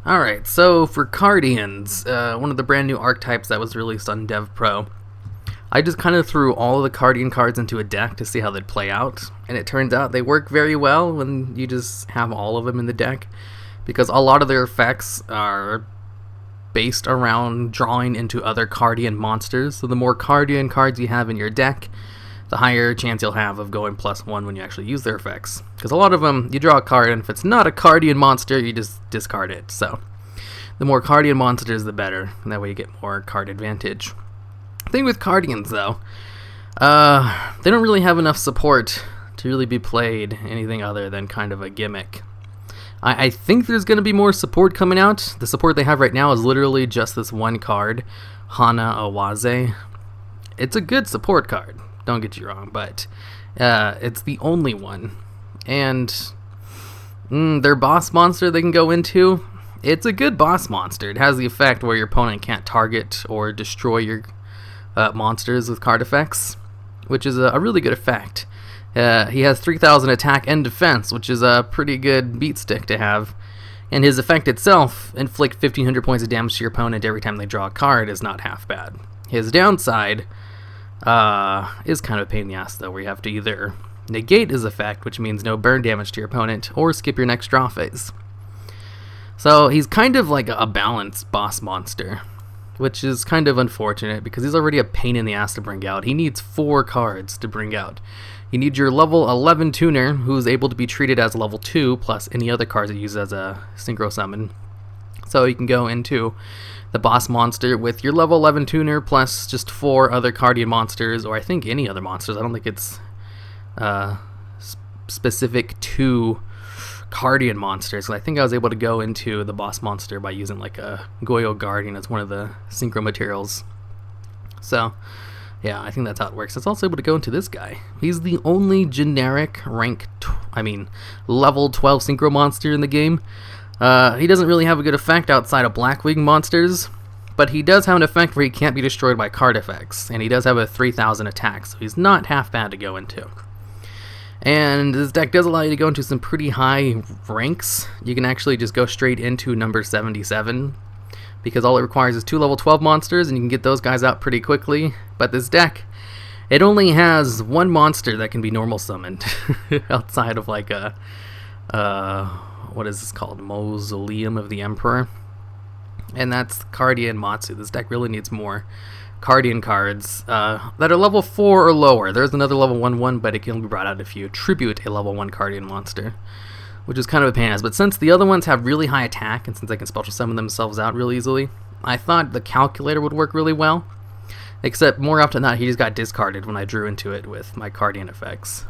Alright, so for Cardians, one of the brand new archetypes that was released on devpro, I just kind of threw all of the Cardian cards into a deck to see how they'd play out, and it turns out they work very well when you just have all of them in the deck, because a lot of their effects are based around drawing into other Cardian monsters. So the more Cardian cards you have in your deck, the higher chance you'll have of going +1 when you actually use their effects. Because a lot of them, you draw a card, and if it's not a Cardian monster, you just discard it. So the more Cardian monsters, the better, and that way you get more card advantage. The thing with Cardians, though, they don't really have enough support to really be played anything other than kind of a gimmick. I think there's going to be more support coming out. The support they have right now is literally just this one card, Hana Awaze. It's a good support card, don't get you wrong, but it's the only one. And their boss monster they can go into, it's a good boss monster. It has the effect where your opponent can't target or destroy your monsters with card effects, which is a really good effect. He has 3,000 attack and defense, which is a pretty good beat stick to have. And his effect itself, inflict 1,500 points of damage to your opponent every time they draw a card, is not half bad. His downside is kind of a pain in the ass, though, where you have to either negate his effect, which means no burn damage to your opponent, or skip your next draw phase. So he's kind of like a balanced boss monster, which is kind of unfortunate because he's already a pain in the ass to bring out. He needs 4 cards to bring out. You need your level 11 tuner, who's able to be treated as level 2, plus any other cards it uses as a synchro summon. So you can go into the boss monster with your level 11 tuner, plus just 4 other Cardian monsters, or I think any other monsters. I don't think it's specific to Cardian monsters. I think I was able to go into the boss monster by using like a Goyo Guardian as one of the synchro materials. So yeah, I think that's how it works. It's also able to go into this guy. He's the only generic level 12 synchro monster in the game. He doesn't really have a good effect outside of Blackwing monsters, but he does have an effect where he can't be destroyed by card effects, and he does have a 3,000 attack, so he's not half bad to go into. And this deck does allow you to go into some pretty high ranks. You can actually just go straight into number 77, because all it requires is 2 level 12 monsters, and you can get those guys out pretty quickly. But this deck, it only has 1 monster that can be normal summoned, outside of like a, what is this called? Mausoleum of the Emperor. And that's Cardian Matsu. This deck really needs more Cardian cards that are level 4 or lower. There's another level 1/1, but it can be brought out if you tribute a level 1 Cardian monster, which is kind of a pain in the ass. But since the other ones have really high attack, and since they can special summon themselves out really easily, I thought the calculator would work really well. Except more often than not, he just got discarded when I drew into it with my Cardian effects.